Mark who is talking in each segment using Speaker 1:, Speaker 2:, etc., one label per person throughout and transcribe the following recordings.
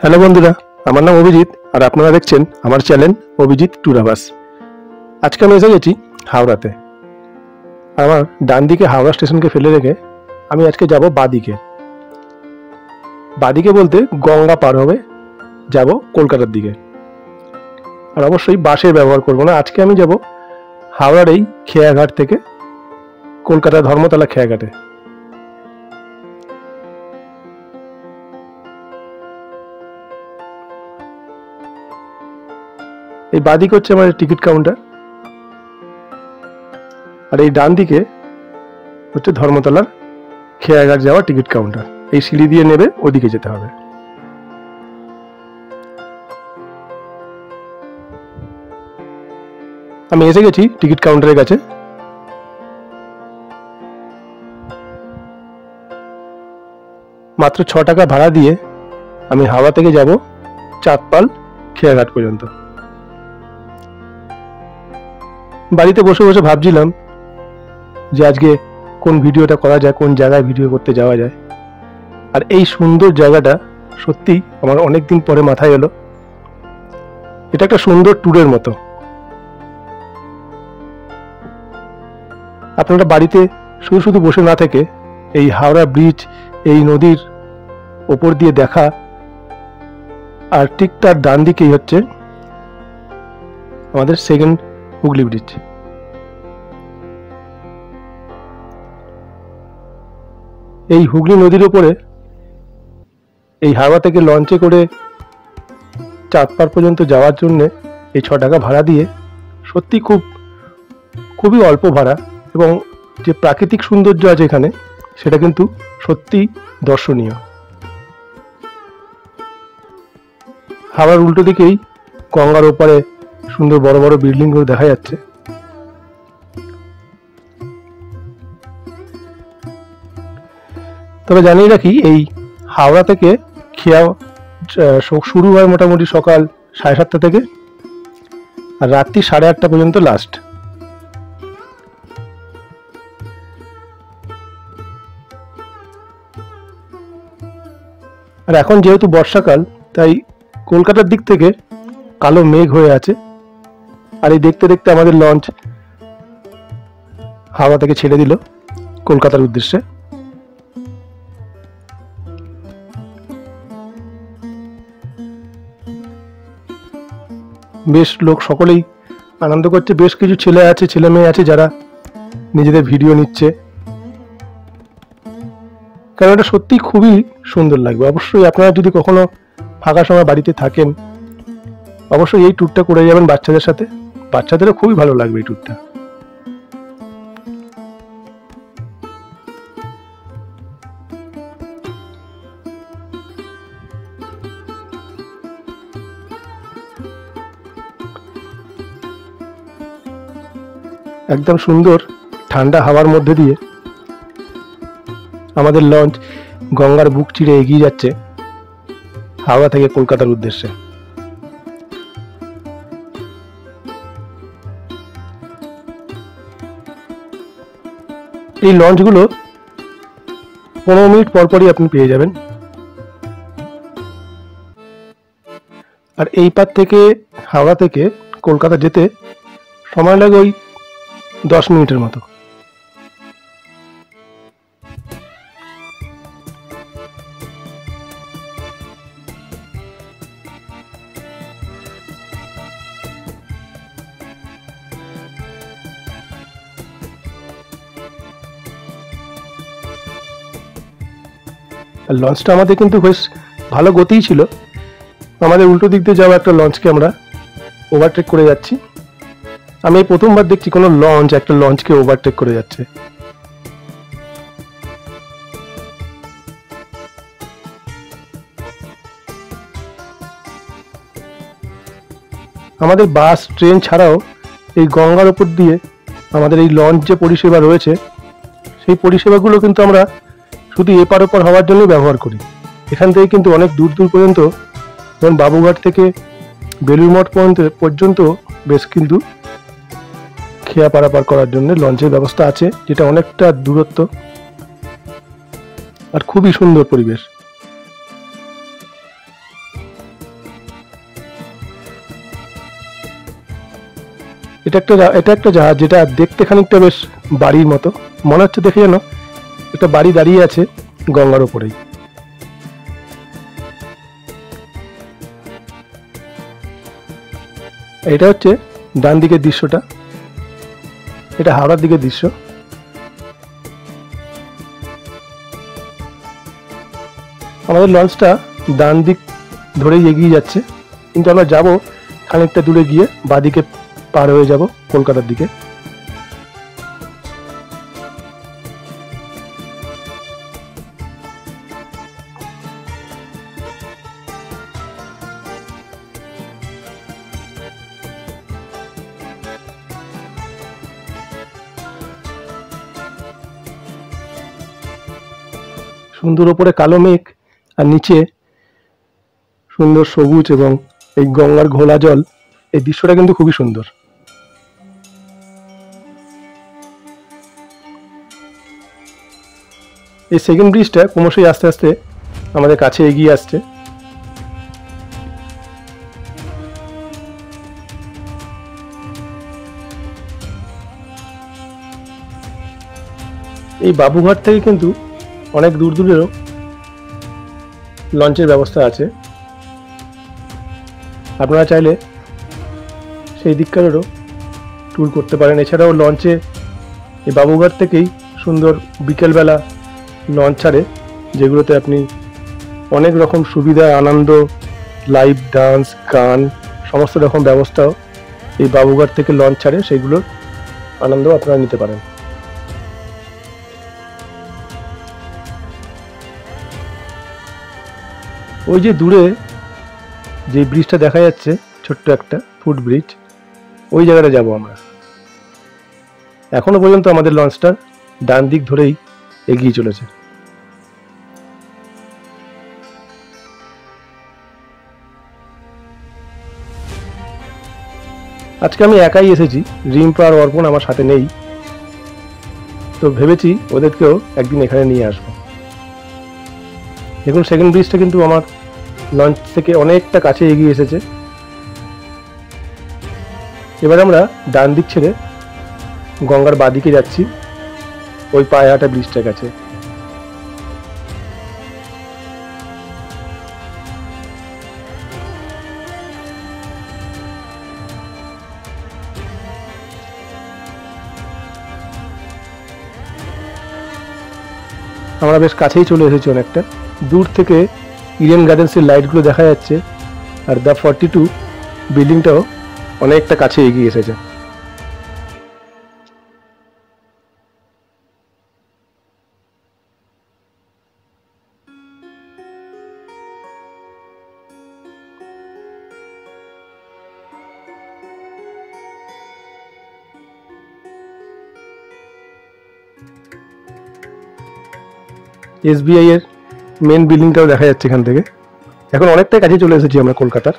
Speaker 1: Hello বন্ধুরা, আমার নাম অভিজিৎ আর আপনারা দেখছেন আমার চ্যানেল অভিজিৎ ট্যুরাভাস। আজকে আমি এসে গেছি হাওড়াতে। আমার ডান দিকে হাওড়া স্টেশনকে ফেলে রেখে আমি আজকে যাব বাদিকে। বাদিকে বলতে গঙ্গা পার হবে যাব কলকাতার দিকে। আর অবশ্যই বাসের ব্যবহার করব না, আজকে আমি যাব হাওড়ার এই খেয়াঘাট থেকে কলকাতা ধর্মতলা খেয়াঘাটে। এই বাদিকে হচ্ছে আমাদের টিকিট কাউন্টার আর এই ডান দিকে হচ্ছে ধর্মতলার খেয়াঘাট যাওয়ার টিকিট কাউন্টার। এই সিঁড়ি দিয়ে নেবে ওদিকে যেতে হবে। আমি এসে গেছি টিকিট কাউন্টারের কাছে। মাত্র 6 টাকা ভাড়া দিয়ে আমি হাওড়া থেকে যাব চাঁদপাল খেয়াঘাট পর্যন্ত। বাড়িতে বসে বসে ভাবছিলাম যে আজকে কোন ভিডিওটা করা যায়, কোন জায়গায় ভিডিও করতে যাওয়া যায়। আর এই সুন্দর জায়গাটা সত্যি আমার অনেক দিন পরে মাথায় এলো। এটা একটা সুন্দর ট্যুরের মতো। আপনারা বাড়িতে শুধু শুধু বসে না থেকে এই হাওড়া ব্রিজ, এই নদীর ওপর দিয়ে দেখা, আর ঠিক তার ডান দিকেই হচ্ছে আমাদের সেকেন্ড হুগলি ব্রিজ। এই হুগলি নদীর উপরে এই হাওড়া থেকে লঞ্চে করে চাঁদপাল পর্যন্ত যাওয়ার জন্য এই 6 টাকা ভাড়া দিয়ে সত্যি খুবই অল্প ভাড়া, এবং যে প্রাকৃতিক সৌন্দর্য আছে এখানে সেটা কিন্তু সত্যি দর্শনীয়। হাওড়ার উল্টো দিকেই গঙ্গার ওপারে সুন্দর বড় বড় বিল্ডিংগুলো দেখা যাচ্ছে। তবে জানিয়ে রাখি, এই হাওড়া থেকে খেয়া শুরু হয় মোটামুটি সকাল 7:30 থেকে, আর রাত্রি 8:30 পর্যন্ত লাস্ট। আর এখন যেহেতু বর্ষাকাল, তাই কলকাতার দিক থেকে কালো মেঘ হয়ে আছে। আর এই দেখতে দেখতে আমাদের লঞ্চ হাওড়া থেকে ছেড়ে দিল কলকাতার উদ্দেশ্যে। বেশ লোক সকলেই আনন্দ করছে। বেশ কিছু ছেলে মেয়ে আছে যারা নিজেদের ভিডিও নিচ্ছে, কারণ এটা সত্যি খুবই সুন্দর লাগবে। অবশ্যই আপনারা যদি কখনো ফাঁকা সময় বাড়িতে থাকেন, অবশ্যই এই ট্যুরটা করে যাবেন বাচ্চাদের সাথে। বাচ্চাদেরও খুবই ভালো লাগবে এই ট্যুরটা। একদম সুন্দর ঠান্ডা হাওয়ার মধ্যে দিয়ে আমাদের লঞ্চ গঙ্গার বুক চিরে এগিয়ে যাচ্ছে হাওড়া থেকে কলকাতার উদ্দেশ্যে। এই লঞ্চগুলো 15 মিনিট পরপরই আপনি পেয়ে যাবেন। আর এই পার থেকে হাওড়া থেকে কলকাতা যেতে সময় লাগে ওই 10 মিনিটের মতো। আর লঞ্চটা আমাদের কিন্তু বেশ ভালো গতিই ছিল। আমাদের উল্টো দিক দিয়ে যাওয়া একটা লঞ্চকে আমরা ওভারটেক করে যাচ্ছি। আমি এই প্রথমবার দেখছি কোনো লঞ্চ একটা লঞ্চকে ওভারটেক করে যাচ্ছে। আমাদের বাস ট্রেন ছাড়াও এই গঙ্গার উপর দিয়ে আমাদের এই লঞ্চ যে পরিষেবা রয়েছে, সেই পরিষেবাগুলো কিন্তু আমরা শুধু এপার ওপার হওয়ার জন্য ব্যবহার করি। এখান থেকে কিন্তু অনেক দূর দূর পর্যন্ত, যেমন বাবুঘাট থেকে বেলুড় মঠ পর্যন্ত বেশ কিন্তু খেয়া পারাপার করার জন্য লঞ্চের ব্যবস্থা আছে, যেটা অনেকটা দূরত্ব আর খুবই সুন্দর পরিবেশ। এটা একটা জাহাজ, যেটা দেখতে খানিকটা বেশ বাড়ির মতো মনে হচ্ছে, দেখে যেন একটা বাড়ি দাঁড়িয়ে আছে গঙ্গার ওপরেই। এটা হচ্ছে ডান দিকের দৃশ্যটা, এটা হাওড়ার দিকের দৃশ্য। আমাদের লঞ্চটা ডান দিক ধরেই এগিয়ে যাচ্ছে, কিন্তু আমরা যাব খানিকটা দূরে গিয়ে বাঁদিকে পার হয়ে যাব কলকাতার দিকে। সুন্দর ওপরে কালো মেঘ আর নিচে সুন্দর সবুজ এবং এই গঙ্গার ঘোলা জল, এই দৃশ্যটা কিন্তু খুবই সুন্দর। এই সেকেন্ড ব্রিজটা ক্রমশই আস্তে আস্তে আমাদের কাছে এগিয়ে আসছে। এই বাবুঘাট থেকে কিন্তু অনেক দূর দূরেরও লঞ্চের ব্যবস্থা আছে, আপনারা চাইলে সেই দিককারেরও ট্যুর করতে পারেন। এছাড়াও লঞ্চে এই বাবুঘাট থেকেই সুন্দর বিকেলবেলা লঞ্চ ছাড়ে, যেগুলোতে আপনি অনেক রকম সুবিধা, আনন্দ, লাইভ ডান্স, গান, সমস্ত রকম ব্যবস্থাও এই বাবুঘাট থেকে লঞ্চ ছাড়ে, সেইগুলোর আনন্দ আপনারা নিতে পারেন। ওই যে দূরে যে ব্রিজটা দেখা যাচ্ছে, ছোট্ট একটা ফুট ব্রিজ, ওই জায়গাটা যাব আমরা। এখনো পর্যন্ত আমাদের লঞ্চটা ডান দিক ধরেই এগিয়ে চলেছে। আজকে আমি একাই এসেছি, রিম্পা আর অর্পণ আমার সাথে নেই, তো ভেবেছি ওদেরকেও একদিন এখানে নিয়ে আসবো। দেখুন সেকেন্ড ব্রিজটা কিন্তু আমার লঞ্চ থেকে অনেকটা কাছে এগিয়ে এসেছে। এবার আমরা ডান দিক ছেড়ে গঙ্গার বাঁদিকে যাচ্ছি, ওই পায়হাটা ব্রিজটার কাছে। আমরা বেশ কাছেই চলে এসেছি, অনেকটা দূর থেকে ইডেন গার্ডেন্সের লাইটগুলো দেখা যাচ্ছে, আর দ্য 42 বিল্ডিংটাও অনেকটা কাছে এগিয়ে এসেছে। এসবিআই এর মেন বিল্ডিংটাও দেখা যাচ্ছে এখান থেকে। এখন অনেকটাই কাছে চলে এসেছি আমরা কলকাতার।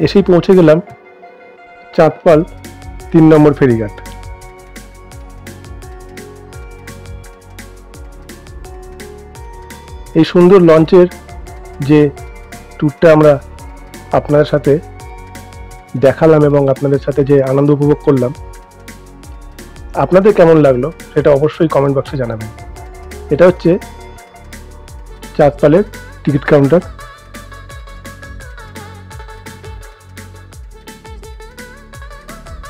Speaker 1: এসেই পৌঁছে গেলাম চাঁদপাল 3 নম্বর ফেরিঘাট। এই সুন্দর লঞ্চের যে ট্যুরটা আমরা আপনাদের সাথে দেখালাম এবং আপনাদের সাথে যে আনন্দ উপভোগ করলাম, আপনাদের কেমন লাগলো সেটা অবশ্যই কমেন্ট বক্সে জানাবেন। এটা হচ্ছে চাঁদপালের টিকিট কাউন্টার।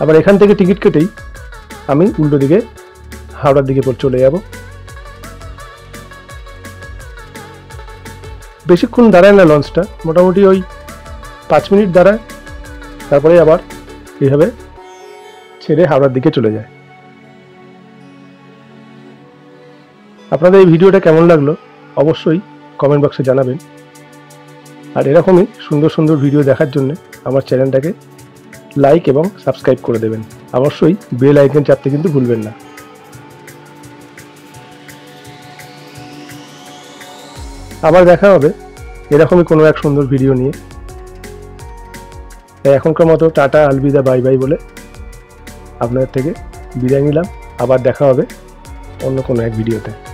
Speaker 1: আবার এখান থেকে টিকিট কেটেই আমি উল্টো দিকে হাওড়ার দিকে চলে যাব। বেশিক্ষণ দাঁড়ায় না লঞ্চটা, মোটামুটি ওই 5 মিনিট দাঁড়ায়, তারপরে আবার এইভাবে ছেড়ে হাওড়ার দিকে চলে যায়। আপনাদের এই ভিডিওটা কেমন লাগলো অবশ্যই কমেন্ট বক্সে জানাবেন। আর এরকমই সুন্দর সুন্দর ভিডিও দেখার জন্য আমার চ্যানেলটাকে লাইক এবং সাবস্ক্রাইব করে দেবেন। অবশ্যই বেল আইকন চাপতে কিন্তু ভুলবেন না। আবার দেখা হবে এরকমই কোনো এক সুন্দর ভিডিও নিয়ে। এখনকার মতো টাটা, আলবিদা, বাই বাই বলে আপনাদের থেকে বিদায় নিলাম। আবার দেখা হবে অন্য কোনো এক ভিডিওতে।